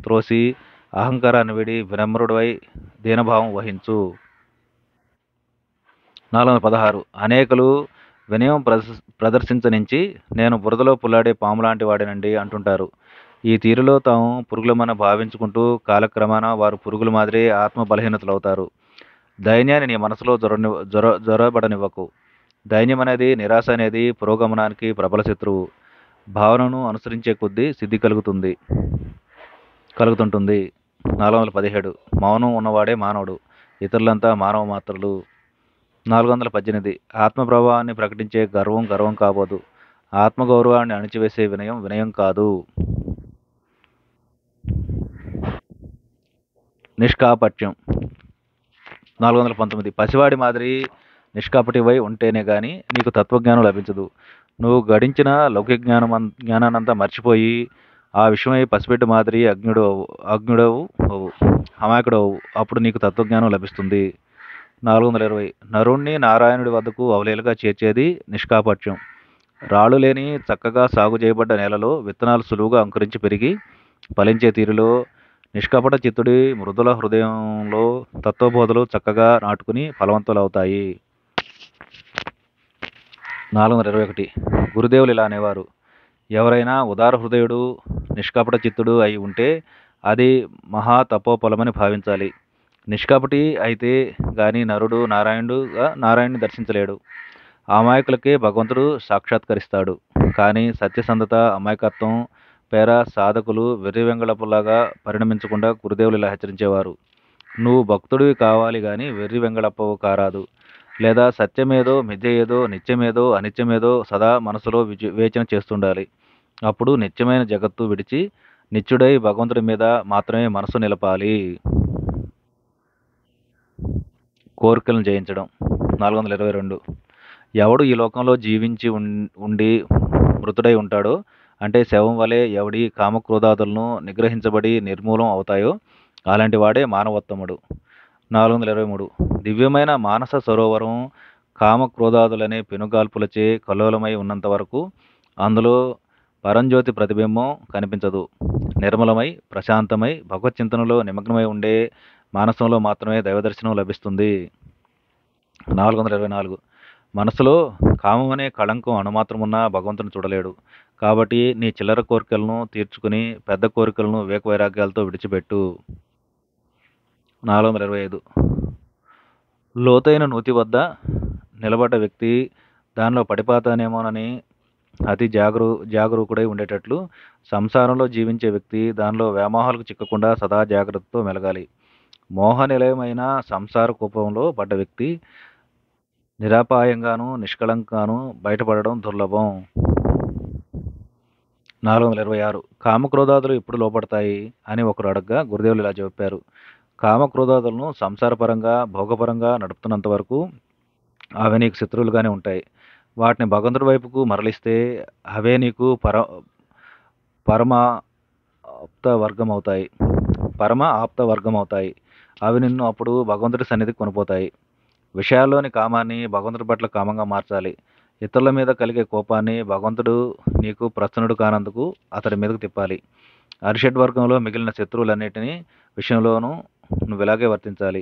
త్రోసి అహంకారాన్ని విడి వినమ్రుడవై దీనభావం వహించు. 416 అనేకులు వినయం ప్రదర్శించనించి నేను బురదలో పుల్లాడే పాములాంటి వాడినండి అంటుంటారు. ఈ తీరులో తాము పురుగులమని భావించుకుంటూ కాలక్రమాన వారు పురుగుల మాదిరి ఆత్మ బలహీనతలవుతారు. దైన్యాన్ని నీ మనసులో జ్వరబడనివ్వకు. దైన్యం అనేది, నిరాశ అనేది పురోగమనానికి ప్రబల శత్రువు. భావనను అనుసరించే కొద్దీ సిద్ధి కలుగుతుంటుంది. 417 మౌనం ఉన్నవాడే మానవుడు, ఇతరులంతా మానవ మాత్రులు. 418 ఆత్మప్రభావాన్ని ప్రకటించే గర్వం కాబోదు. ఆత్మగౌరవాన్ని అణిచివేసే వినయం కాదు. నిష్కాపట్యం. 419 పసివాడి మాదిరి నిష్కాపటివై ఉంటేనే గాని నీకు తత్వజ్ఞానం లభించదు. నువ్వు గడించిన లౌకిక జ్ఞానాన్నంతా మర్చిపోయి ఆ విషయమై పసిబిడ్డ మాదిరి అమాయకుడవు. అప్పుడు నీకు తత్వజ్ఞానం లభిస్తుంది. 420 నరుణ్ణి నారాయణుడి వద్దకు అవలీలగా చేర్చేది నిష్కాపట్యం. రాళ్ళు లేని చక్కగా సాగు చేయబడ్డ నేలలో విత్తనాలు సులువుగా అంకురించి పెరిగి ఫలించే తీరులో నిష్కపట చిత్తుడి మృదుల హృదయంలో తత్వబోధలు చక్కగా నాటుకుని ఫలవంతులవుతాయి. 421 గురుదేవులు ఇలా అనేవారు: ఎవరైనా ఉదార హృదయుడు, నిష్కపట చిత్తుడు అయి ఉంటే అది మహా తపోఫలమని భావించాలి. నిష్కపటి అయితే గాని నరుడు నారాయణుని దర్శించలేడు. అమాయకులకే భగవంతుడు సాక్షాత్కరిస్తాడు. కానీ సత్యసంధత, అమాయకత్వం పేర సాధకులు వెర్రివెంగళపులాగా పరిణమించకుండా గురుదేవులు ఇలా హెచ్చరించేవారు: నువ్వు భక్తుడివి కావాలి గాని వెర్రి వెంగళప్పవు కారాదు. లేదా సత్యమేదో, మిథ్య ఏదో, నిత్యమేదో, అనిత్యమేదో సదా మనసులో వివేచన చేస్తుండాలి. అప్పుడు నిత్యమైన జగత్తు విడిచి నిత్యుడై భగవంతుడి మీద మాత్రమే మనసు నిలపాలి. కోరికలను జయించడం. 422 ఎవడు ఈ లోకంలో జీవించి ఉండి మృతుడై ఉంటాడో, అంటే శవం వలె ఎవడి కామక్రోధాదులను నిగ్రహించబడి నిర్మూలం అవుతాయో అలాంటి వాడే మానవోత్తముడు. 423 దివ్యమైన మానస సరోవరం కామక్రోధాదులనే పెనుగాల్పులచే కల్లోలమై ఉన్నంత వరకు అందులో పరంజ్యోతి ప్రతిబింబం కనిపించదు. నిర్మలమై ప్రశాంతమై భగవచ్చింతనలో నిమగ్నమై ఉండే మానసంలో మాత్రమే దైవదర్శనం లభిస్తుంది. 424 మనసులో కామం అనే కళంకం అణుమాత్రమున్నా భగవంతుని చూడలేడు. కాబట్టి నీ చిల్లర కోరికలను తీర్చుకుని పెద్ద కోరికలను వివేక వైరాగ్యాలతో విడిచిపెట్టు. 425 లోతైన నూతి వద్ద నిలబడ్డ వ్యక్తి దానిలో పడిపోతానేమోనని అతి జాగరూకుడై ఉండేటట్లు సంసారంలో జీవించే వ్యక్తి దానిలో వ్యామోహాలకు చిక్కకుండా సదా జాగ్రత్తతో మెలగాలి. మోహ నిలయమైన సంసార కూపంలో పడ్డ వ్యక్తి నిరాపాయంగాను నిష్కళంగాను బయటపడడం దుర్లభం. 426 కామక్రోధాదులు ఎప్పుడు లోపడతాయి అని ఒకరు అడగ్గా గురుదేవులు ఇలా చెప్పారు: కామక్రోధాదులను సంసారపరంగా భోగపరంగా నడుపుతున్నంత వరకు అవి నీకు శత్రువులుగానే ఉంటాయి. వాటిని భగవంతుడి వైపుకు మరలిస్తే అవే నీకు పరమ ఆప్త వర్గం అవుతాయి. అవి నిన్ను అప్పుడు భగవంతుడి సన్నిధికి కొనిపోతాయి. విషయాల్లోని కామాన్ని భగవంతుడి పట్ల కామంగా మార్చాలి. ఇతరుల మీద కలిగే కోపాన్ని భగవంతుడు నీకు ప్రసన్నుడు కానందుకు అతడి మీదకు తిప్పాలి. అరిషడ్ వర్గంలో మిగిలిన శత్రువులన్నిటినీ విషయంలోనూ నువ్వు ఇలాగే వర్తించాలి.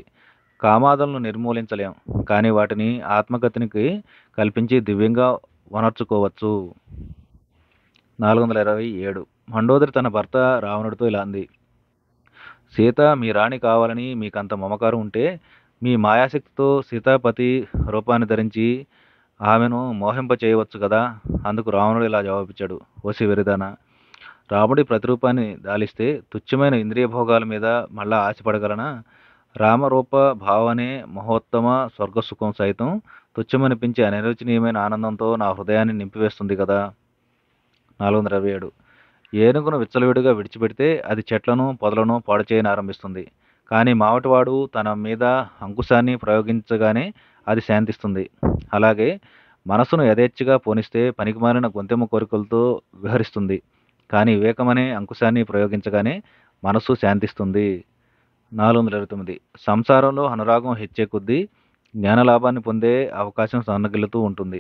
కామాదులను నిర్మూలించలేం, కానీ వాటిని ఆత్మగతికి కల్పించి దివ్యంగా వనర్చుకోవచ్చు. 427 మండోదరి తన భర్త రావణుడితో ఇలా అంది: సీత మీ రాణి కావాలని మీకంత మమకారం ఉంటే మీ మాయాశక్తితో సీతాపతి రూపాన్ని ధరించి ఆమెను మోహింప చేయవచ్చు కదా. అందుకు రావణుడు ఇలా జవాబిచ్చాడు: ఓసి వెరిదానా, రాముడి ప్రతిరూపాన్ని దాలిస్తే తుచ్చమైన ఇంద్రియ భోగాల మీద మళ్ళా ఆశపడగలనా? రామరూప భావనే మహోత్తమ స్వర్గసుఖం సైతం తుచ్చమనిపించే అనిర్వచనీయమైన ఆనందంతో నా హృదయాన్ని నింపివేస్తుంది కదా. 427 ఏనుగును విచ్చలవిడిగా విడిచిపెడితే అది చెట్లను పొదలను పాడు చేయని ఆరంభిస్తుంది. కానీ మావటివాడు తన మీద అంకుశాన్ని ప్రయోగించగానే అది శాంతిస్తుంది. అలాగే మనసును యథేచ్ఛగా పోనిస్తే పనికిమాలిన గొంతెమ్మ కోరికలతో విహరిస్తుంది. కానీ వివేకమనే అంకుశాన్ని ప్రయోగించగానే మనస్సు శాంతిస్తుంది. 429 సంసారంలో అనురాగం హెచ్చే కొద్దీ జ్ఞానలాభాన్ని పొందే అవకాశం సన్నగిల్లుతూ ఉంటుంది.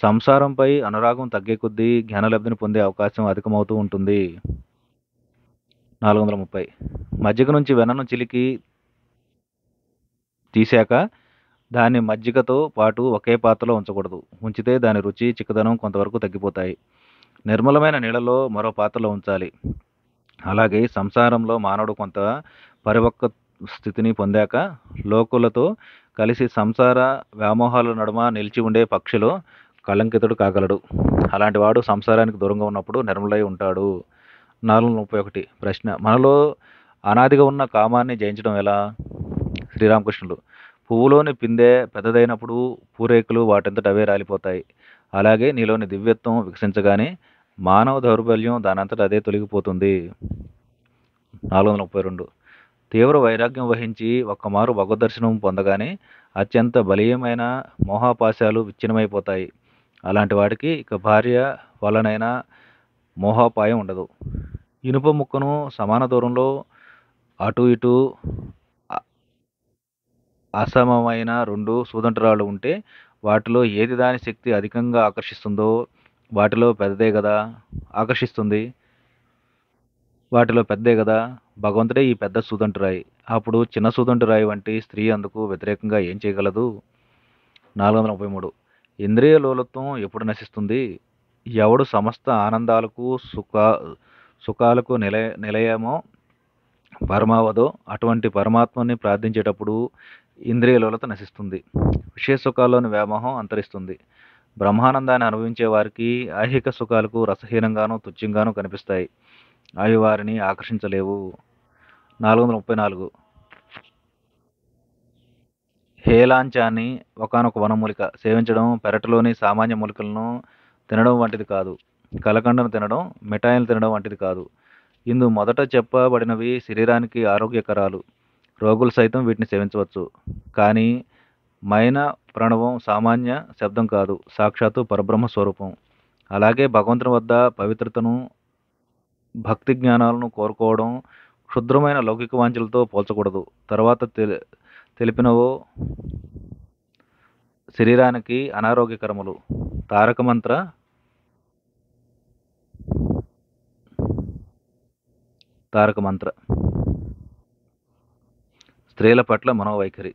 సంసారంపై అనురాగం తగ్గే కొద్దీ జ్ఞానలబ్ధిని పొందే అవకాశం అధికమవుతూ ఉంటుంది. 430 మజ్జిగ నుంచి వెన్నను చిలికి తీశాక దాన్ని మజ్జిగతో పాటు ఒకే పాత్రలో ఉంచకూడదు. ఉంచితే దాని రుచి చిక్కదనం కొంతవరకు తగ్గిపోతాయి. నిర్మలమైన నీళ్ళలో మరో పాత్రలో ఉంచాలి. అలాగే సంసారంలో మానవుడు కొంత పరిపక్వ స్థితిని పొందాక లోకులతో కలిసి సంసార వ్యామోహాల నడుమ నిలిచి ఉండే పక్షిలో కళంకితుడు కాగలడు. అలాంటి వాడు సంసారానికి దూరంగా ఉన్నప్పుడు నిర్మలై ఉంటాడు. 431 ప్రశ్న: మనలో అనాదిగా ఉన్న కామాన్ని జయించడం ఎలా? శ్రీరామకృష్ణులు: పువ్వులోని పిందె పెద్దదైనప్పుడు పూరేకులు వాటంతట అవే రాలిపోతాయి. అలాగే నీలోని దివ్యత్వం వికసించగానే మానవ దౌర్బల్యం దానంతట అదే తొలగిపోతుంది. 432 తీవ్ర వైరాగ్యం వహించి ఒక్కమారు భగవద్దర్శనం పొందగానే అత్యంత బలీయమైన మోహాపాశాలు విచ్ఛిన్నమైపోతాయి. అలాంటి వాడికి ఇక భార్య వలనైనా మోహోపాయం ఉండదు. ఇనుప ముక్కను సమాన దూరంలో అటు ఇటు అసమమైన రెండు సూదంటరాళ్ళు ఉంటే వాటిలో ఏది దాని శక్తి అధికంగా ఆకర్షిస్తుందో వాటిలో పెద్దదే కదా. భగవంతుడే ఈ పెద్ద సూదంటురాయి. అప్పుడు చిన్న సూదంటురాయి వంటి స్త్రీ అందుకు వ్యతిరేకంగా ఏం చేయగలదు? 433 ఇంద్రియ లోలత్వం ఎప్పుడు నశిస్తుంది? ఎవడు సమస్త ఆనందాలకు సుఖాలకు నిలయమో పరమావధో అటువంటి పరమాత్మని ప్రార్థించేటప్పుడు ఇంద్రియ లోలత నశిస్తుంది. విషయ సుఖాల్లోని వ్యామోహం అంతరిస్తుంది. బ్రహ్మానందాన్ని అనుభవించే వారికి ఐహిక సుఖాలకు రసహీనంగానూ తుచ్చంగానూ కనిపిస్తాయి. అవి వారిని ఆకర్షించలేవు. 434 హేలాంచాన్ని ఒకానొక వనమూలిక సేవించడం పెరటిలోని సామాన్య మూలికలను తినడం వంటిది కాదు. కలకండను తినడం, మిఠాయిలు తినడం వంటిది కాదు. ఇందు మొదట చెప్పబడినవి శరీరానికి ఆరోగ్యకరాలు. రోగులు సైతం వీటిని సేవించవచ్చు. కానీ మైన ప్రణవం సామాన్య శబ్దం కాదు, సాక్షాత్తు పరబ్రహ్మ స్వరూపం. అలాగే భగవంతుని వద్ద పవిత్రతను, భక్తి జ్ఞానాలను కోరుకోవడం క్షుద్రమైన లౌకిక వాంఛలతో పోల్చకూడదు. తర్వాత తెలిపినవో శరీరానికి అనారోగ్యకరములు. తారక మంత్ర స్త్రీల పట్ల మనోవైఖరి.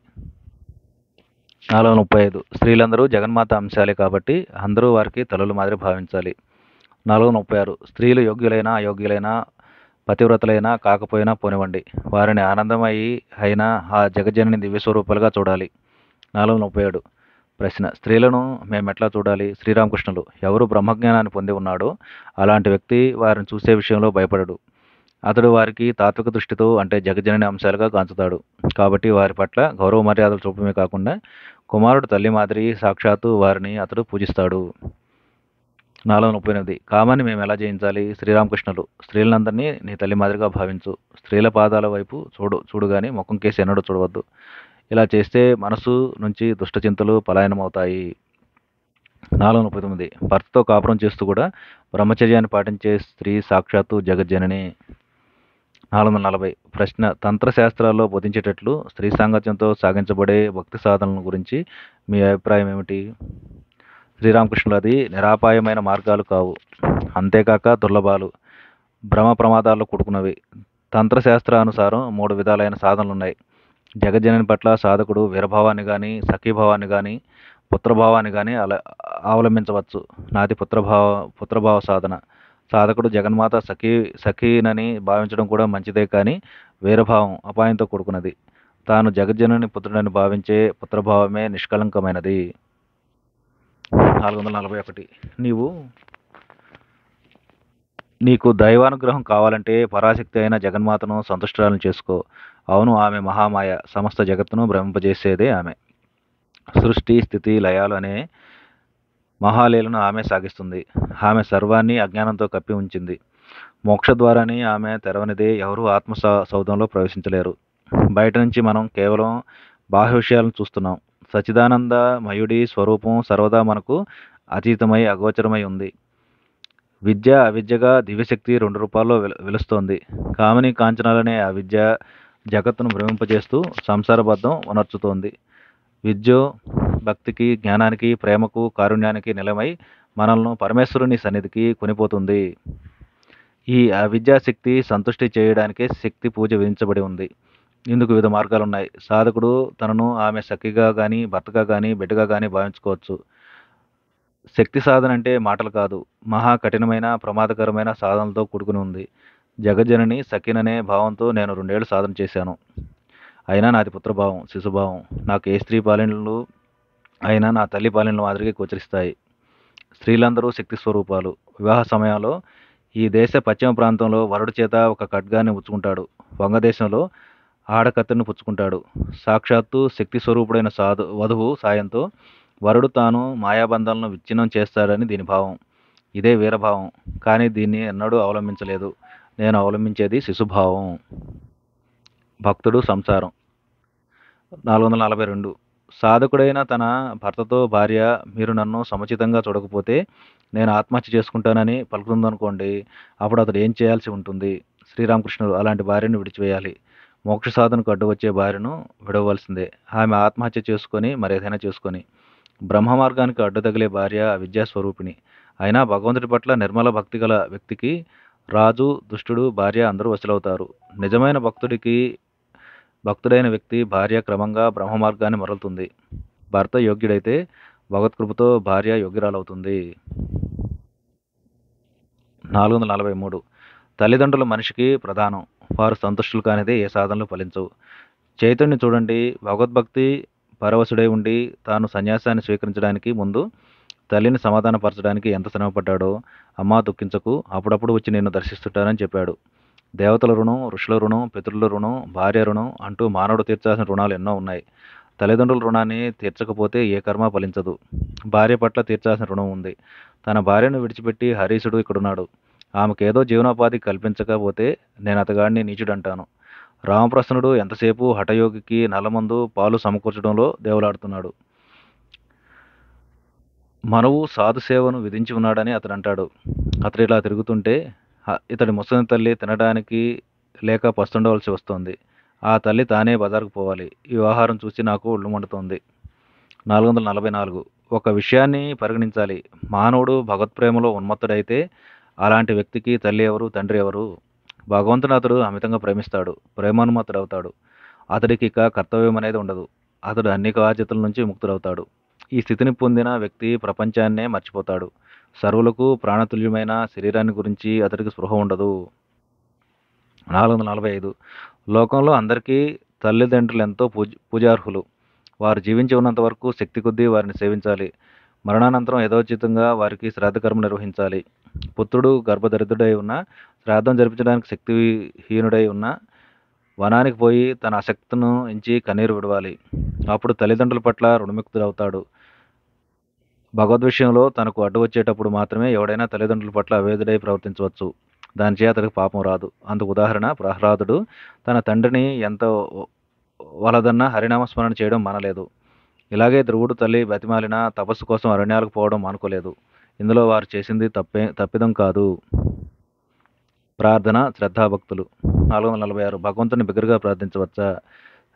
435 స్త్రీలందరూ జగన్మాత అంశాలే కాబట్టి అందరూ వారికి తల్లుల మాదిరి భావించాలి. 436 స్త్రీలు యోగ్యులైనా అయోగ్యులైనా పతివ్రతలైనా కాకపోయినా పోనివ్వండి, వారిని ఆనందమయి అయినా ఆ జగజ్జనని దివ్యస్వరూపాలుగా చూడాలి. 437 ప్రశ్న: స్త్రీలను మేమెట్లా చూడాలి? శ్రీరామకృష్ణులు: ఎవరు బ్రహ్మజ్ఞానాన్ని పొంది ఉన్నాడో అలాంటి వ్యక్తి వారిని చూసే విషయంలో భయపడడు. అతడు వారికి తాత్విక దృష్టితో అంటే జగజ్జనని అంశాలుగా కాంచుతాడు. కాబట్టి వారి పట్ల గౌరవ మర్యాదలు చూపడమే కాకుండా కుమారుడు తల్లి మాదిరి సాక్షాత్తు వారిని అతడు పూజిస్తాడు. 438 కామాన్ని మేము ఎలా జయించాలి? శ్రీరామకృష్ణులు: స్త్రీలందరినీ నీ తల్లి మాదిరిగా భావించు. స్త్రీల పాదాల వైపు చూడు గాని ముఖం కేసి ఎన్నడూ చూడవద్దు. ఇలా చేస్తే మనసు నుంచి దుష్టచింతలు పలాయనమవుతాయి. 439 భర్తతో కాపురం చేస్తూ కూడా బ్రహ్మచర్యాన్ని పాటించే స్త్రీ సాక్షాత్తు జగజ్జనని. 440 ప్రశ్న: తంత్రశాస్త్రాల్లో బోధించేటట్లు స్త్రీ సాంగత్యంతో సాగించబడే భక్తి సాధనల గురించి మీ అభిప్రాయం ఏమిటి? శ్రీరామకృష్ణులు: అది నిరాపాయమైన మార్గాలు కావు, అంతేకాక దుర్లభాలు, భ్రమ ప్రమాదాల్లో కూడుకున్నవి. తంత్రశాస్త్రానుసారం 3 విధాలైన సాధనలున్నాయి. జగజ్జనని పట్ల సాధకుడు వీరభావాన్ని కానీ, సఖీభావాన్ని కానీ, పుత్రభావాన్ని కానీ అవలంబించవచ్చు. నాది పుత్రభావ సాధన. సాధకుడు జగన్మాత సఖీనని భావించడం కూడా మంచిదే, కానీ వీరభావం అపాయంతో కూడుకున్నది. తాను జగజ్జనని పుత్రుడని భావించే పుత్రభావమే నిష్కలంకమైనది. 441 నీకు దైవానుగ్రహం కావాలంటే పరాశక్తి అయిన జగన్మాతను సంతుష్టురాలను చేసుకో. అవును, ఆమె మహామాయ, సమస్త జగత్తును భ్రమింపజేసేదే ఆమె. సృష్టి, స్థితి, లయాలు అనే మహాలీలను ఆమె సాగిస్తుంది. ఆమె సర్వాన్ని అజ్ఞానంతో కప్పి ఉంచింది. మోక్షద్వారాన్ని ఆమె తెరవనిదే ఎవరూ ఆత్మ సౌధంలో ప్రవేశించలేరు. బయట నుంచి మనం కేవలం బాహ్య విషయాలను చూస్తున్నాం. సచ్చిదానంద మయుడి స్వరూపం సర్వదా మనకు అతీతమై అగోచరమై ఉంది. విద్య అవిద్యగా దివ్యశక్తి 2 రూపాల్లో వెలుస్తోంది. కామిని కాంచనాలనే ఆ విద్య జగత్తును భ్రమింపజేస్తూ సంసారబద్ధం ఉనర్చుతోంది. విద్యో భక్తికి, జ్ఞానానికి, ప్రేమకు, కారుణ్యానికి నిలమై మనల్ని పరమేశ్వరుని సన్నిధికి కొనిపోతుంది. ఈ అవిద్యాశక్తి సంతుష్టి చేయడానికే శక్తి పూజ విధించబడి ఉంది. ఇందుకు వివిధ మార్గాలున్నాయి. సాధకుడు తనను ఆమె సఖిగా కానీ, భర్తగా కానీ, బిడ్డగా కానీ భావించుకోవచ్చు. శక్తి సాధన అంటే మాటలు కాదు, మహా కఠినమైన ప్రమాదకరమైన సాధనలతో కూడుకుని ఉంది. జగజ్జనని సఖిననే భావంతో నేను 2 ఏళ్ళు సాధన చేశాను. అయినా నాది పుత్రభావం, శిశుభావం. నాకు ఏ స్త్రీ పాలనలు అయినా నా తల్లి పాలనల మాదిరిగా గోచరిస్తాయి. స్త్రీలందరూ శక్తి స్వరూపాలు. వివాహ సమయంలో ఈ దేశ పశ్చిమ ప్రాంతంలో వరుడి చేత ఒక ఖడ్గాన్ని పుచ్చుకుంటాడు, వంగదేశంలో ఆడకత్తిని పుచ్చుకుంటాడు. సాక్షాత్తు శక్తి స్వరూపుడైన వధువు సాయంతో వరుడు తాను మాయాబంధాలను విచ్ఛిన్నం చేస్తాడని దీని భావం. ఇదే వీరభావం. కానీ దీన్ని ఎన్నడూ అవలంబించలేదు. నేను అవలంబించేది శిశుభావం. భక్తుడు సంసారం. 442 సాధకుడైన తన భర్తతో భార్య మీరు నన్ను సముచితంగా చూడకపోతే నేను ఆత్మహత్య చేసుకుంటానని పలుకుతుందనుకోండి, అప్పుడు అతడు ఏం చేయాల్సి ఉంటుంది? శ్రీరామకృష్ణుడు: అలాంటి భార్యను విడిచివేయాలి. మోక్ష సాధనకు అడ్డు వచ్చే భార్యను విడవలసిందే. ఆమె ఆత్మహత్య చేసుకొని మరేదైనా చేసుకొని. బ్రహ్మ మార్గానికి అడ్డు తగిలే భార్య విద్యాస్వరూపిణి. అయినా భగవంతుడి పట్ల నిర్మల భక్తి గల వ్యక్తికి రాజు, దుష్టుడు, భార్య అందరూ వశులవుతారు. నిజమైన భక్తుడైన వ్యక్తి భార్య క్రమంగా బ్రహ్మ మార్గాన్ని మరలుతుంది. భర్త యోగ్యుడైతే భగవత్కృపతో భార్య యోగ్యురాలవుతుంది. 443 తల్లిదండ్రులు మనిషికి ప్రధానం. వారు సంతుష్టులు కానిదే ఏ సాధనలు ఫలించవు. చైతన్యుని చూడండి. భగవద్భక్తి పరవశుడై ఉండి తాను సన్యాసాన్ని స్వీకరించడానికి ముందు తల్లిని సమాధానపరచడానికి ఎంత శ్రమపడ్డాడో. అమ్మా దుఃఖించకు, అప్పుడప్పుడు వచ్చి నిన్ను దర్శిస్తుంటానని చెప్పాడు. దేవతల రుణం, ఋషుల రుణం, పితరుల రుణం, భార్య రుణం అంటూ మానవుడు తీర్చాల్సిన రుణాలు ఎన్నో ఉన్నాయి. తల్లిదండ్రుల రుణాన్ని తీర్చకపోతే ఏ కర్మ ఫలించదు. భార్య పట్ల తీర్చాల్సిన రుణం ఉంది. తన భార్యను విడిచిపెట్టి హరీశుడు ఇక్కడున్నాడు. ఆమెకేదో జీవనోపాధి కల్పించకపోతే నేను అతగాడిని నీచుడంటాను. రామప్రసన్నుడు ఎంతసేపు హఠయోగికి నల్లమందు పాలు సమకూర్చడంలో దేవులాడుతున్నాడు. మనువు సాధుసేవను విధించి ఉన్నాడని అతడు అంటాడు. అతడు ఇలా తిరుగుతుంటే ఇతడి ముసలి తల్లి తినడానికి లేక పస్తుండవలసి వస్తోంది. ఆ తల్లి తానే బజారుకు పోవాలి. ఈ వ్యవహారం చూసి నాకు ఒళ్ళు మండుతోంది. 444 ఒక విషయాన్ని పరిగణించాలి. మానవుడు భగవత్ప్రేమలో ఉన్మత్తుడైతే అలాంటి వ్యక్తికి తల్లి ఎవరు, తండ్రి ఎవరు? భగవంతుని అతడు అమితంగా ప్రేమిస్తాడు. ప్రేమానుమత్తుడవుతాడు. అతడికి ఇక కర్తవ్యం అనేది ఉండదు. అతడు అన్ని బాధ్యతల నుంచి ముక్తుడవుతాడు. ఈ స్థితిని పొందిన వ్యక్తి ప్రపంచాన్నే మర్చిపోతాడు. సర్వులకు ప్రాణతుల్యమైన శరీరాన్ని గురించి అతడికి స్పృహ ఉండదు. 445 లోకంలో అందరికీ తల్లిదండ్రులు ఎంతో పూజార్హులు. వారు జీవించి ఉన్నంత వరకు శక్తి కొద్దీ వారిని సేవించాలి. మరణానంతరం యథోచితంగా వారికి శ్రాద్ధకర్మ నిర్వహించాలి. పుత్రుడు గర్భదరిద్రుడై ఉన్న, శ్రాద్ధం జరిపించడానికి శక్తిహీనుడై ఉన్న వనానికి పోయి తన ఆసక్తిను ఎంచి కన్నీరు విడవాలి. అప్పుడు తల్లిదండ్రుల పట్ల రుణముక్తుడవుతాడు. భగవద్ విషయంలో తనకు అడ్డు వచ్చేటప్పుడు మాత్రమే ఎవడైనా తల్లిదండ్రుల పట్ల అవేదుడై ప్రవర్తించవచ్చు. దానిచే అతడికి పాపం రాదు. అందుకు ఉదాహరణ ప్రహ్లాదుడు తన తండ్రిని ఎంత వలదన్నా హరినామస్మరణ చేయడం మానలేదు. ఇలాగే ధ్రువుడు తల్లి బతిమాలిన తపస్సు కోసం అరణ్యాలకు పోవడం మానుకోలేదు. ఇందులో వారు చేసింది తప్పిదం కాదు. ప్రార్థన శ్రద్ధాభక్తులు. 446 భగవంతుని బిగ్గరగా ప్రార్థించవచ్చా?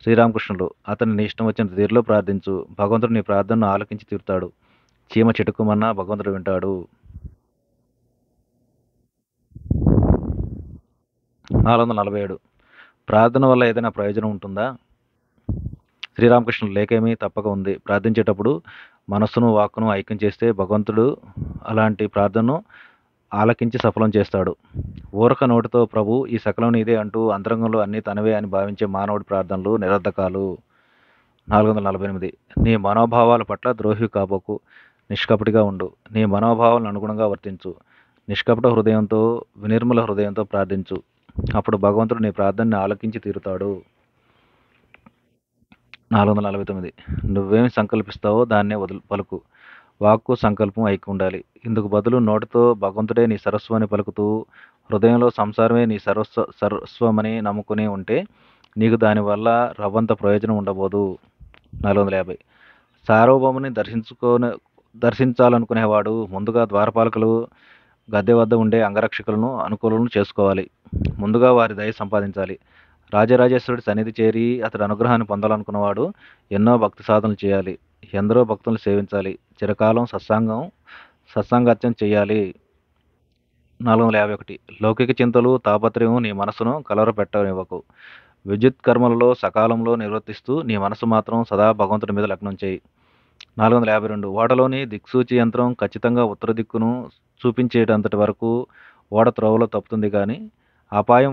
శ్రీరామకృష్ణులు అతన్ని నీ ఇష్టం వచ్చిన తీరులో ప్రార్థించు. భగవంతుడు నీ ప్రార్థనను ఆలకించి తీరుతాడు. చీమ చిటుకుమన్నా భగవంతుడు వింటాడు. 447 ప్రార్థన వల్ల ఏదైనా ప్రయోజనం ఉంటుందా? శ్రీరామకృష్ణులు లేకేమీ తప్పక ఉంది. ప్రార్థించేటప్పుడు మనస్సును వాక్కును ఐక్యం చేస్తే భగవంతుడు అలాంటి ప్రార్థనను ఆలకించి సఫలం చేస్తాడు. ఊరక నోటితో ప్రభు ఈ సకలం నీదే అంటూ అంతరంగంలో అన్నీ తనవే అని భావించే మానవుడి ప్రార్థనలు నిరర్ధకాలు. 448 నీ మనోభావాల పట్ల ద్రోహి కాబోకు. నిష్కపటిగా ఉండు. నీ మనోభావాలను అనుగుణంగా వర్తించు. నిష్కపట హృదయంతో, వినిర్మల హృదయంతో ప్రార్థించు. అప్పుడు భగవంతుడు నీ ప్రార్థనని ఆలకించి తీరుతాడు. 449 నువ్వేమి సంకల్పిస్తావో దాన్నే పలుకు. వాక్కు సంకల్పం ఐక్యం ఉండాలి. ఇందుకు బదులు నోటితో భగవంతుడే నీ సరస్సు అని పలుకుతూ హృదయంలో సంసారమే నీ సర్వస్వమని నమ్ముకుని ఉంటే నీకు దానివల్ల రవ్వంత ప్రయోజనం ఉండబోదు. 450 సార్వభౌముని దర్శించాలనుకునేవాడు ముందుగా ద్వారపాలకులు గద్దె వద్ద ఉండే అంగరక్షకులను అనుకూలను చేసుకోవాలి. ముందుగా వారి దయ సంపాదించాలి. రాజరాజేశ్వరుడి సన్నిధి చేరి అతడి అనుగ్రహాన్ని పొందాలనుకున్నవాడు ఎన్నో భక్తి సాధనలు చేయాలి. ఎందరో భక్తులను సేవించాలి. చిరకాలం సత్సంగత్యం చేయాలి. 451 లౌకిక చింతలు తాపత్రయం నీ మనసును కలవరపెట్టనివ్వకు. విద్యుత్ కర్మలలో సకాలంలో నిర్వర్తిస్తూ నీ మనసు మాత్రం సదా భగవంతుడి మీద లగ్నం చేయి. 452 ఓడలోని దిక్సూచి యంత్రం ఖచ్చితంగా ఉత్తర దిక్కును చూపించేటంతటి వరకు ఓడ త్రోవలో తప్పుతుంది కానీ అపాయం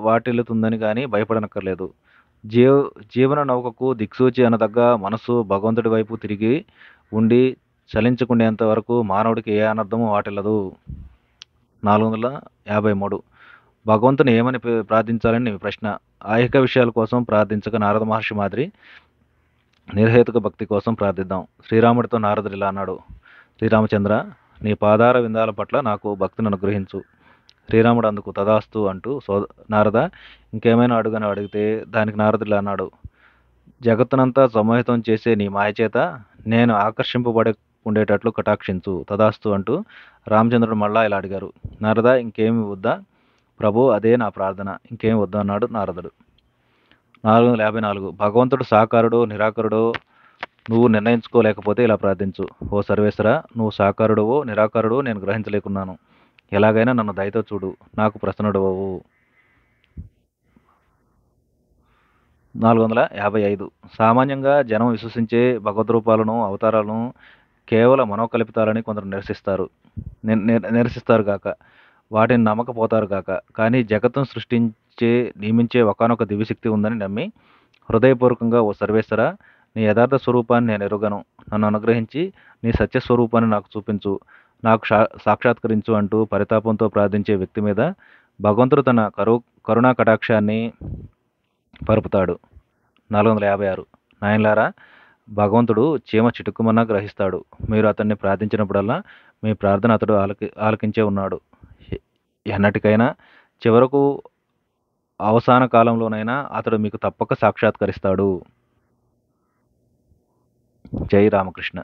వాటిల్లుతుందని కానీ భయపడనక్కర్లేదు. జీవన నౌకకు దిక్సూచి అనదగ్గ మనస్సు భగవంతుడి వైపు తిరిగి ఉండి చలించుకునేంత వరకు మానవుడికి ఏ అనర్థము వాటిల్లదు. 453 భగవంతుని ఏమని ప్రార్థించాలని నీ ప్రశ్న. ఐహిక విషయాల కోసం ప్రార్థించక నారద మహర్షి మాదిరి నిర్హేతుక భక్తి కోసం ప్రార్థిద్దాం. శ్రీరాముడితో నారదుడు ఇలా అన్నాడు. శ్రీరామచంద్ర, నీ పాదార విందాల పట్ల నాకు భక్తిని అనుగ్రహించు. శ్రీరాముడు అందుకు తదాస్తు అంటూ నారద ఇంకేమైనా అడుగని అడిగితే దానికి నారదుడు ఇలా అన్నాడు. జగత్తునంతా సమ్మోహితం చేసే నీ మాయచేత నేను ఆకర్షింపబడే ఉండేటట్లు కటాక్షించు. తదాస్తు అంటూ రామచంద్రుడు మళ్ళా ఇలా అడిగారు. నారద ఇంకేమి వద్దా? ప్రభు అదే నా ప్రార్థన, ఇంకేం వద్దు అన్నాడు నారదుడు. 454 భగవంతుడు సాకారుడో నిరాకరుడో నువ్వు నిర్ణయించుకోలేకపోతే ఇలా ప్రార్థించు. ఓ సర్వేశ్వర, నువ్వు సాకారుడవో నిరాకారుడో నేను గ్రహించలేకున్నాను. ఎలాగైనా నన్ను దయతో చూడు, నాకు ప్రసన్నుడవవు. 455 సామాన్యంగా జనం విశ్వసించే భగవద్రూపాలను అవతారాలను కేవలం మనోకల్పితాలని కొందరు నిరసిస్తారు గాక, వాటిని నమ్మకపోతారు గాక, కానీ జగత్తును నియమించే ఒకానొక దివ్యశక్తి ఉందని నమ్మి హృదయపూర్వకంగా ఓ సర్వేశ్వరా, నీ యథార్థ స్వరూపాన్ని నేను ఎరుగను, నన్ను అనుగ్రహించి నీ సత్య స్వరూపాన్ని నాకు చూపించు, నాకు సాక్షాత్కరించు అంటూ పరితాపంతో ప్రార్థించే వ్యక్తి మీద భగవంతుడు తన కరుణా కటాక్షాన్ని పరుపుతాడు. 456. నాయనలారా, భగవంతుడు చీమ చిటుక్కుమన్నా గ్రహిస్తాడు. మీరు అతన్ని ప్రార్థించినప్పుడల్లా మీ ప్రార్థన అతడు ఆలకించే ఉన్నాడు. ఎన్నటికైనా, చివరకు అవసాన కాలంలోనైనా అతడు మీకు తప్పక సాక్షాత్కరిస్తాడు. జై రామకృష్ణ.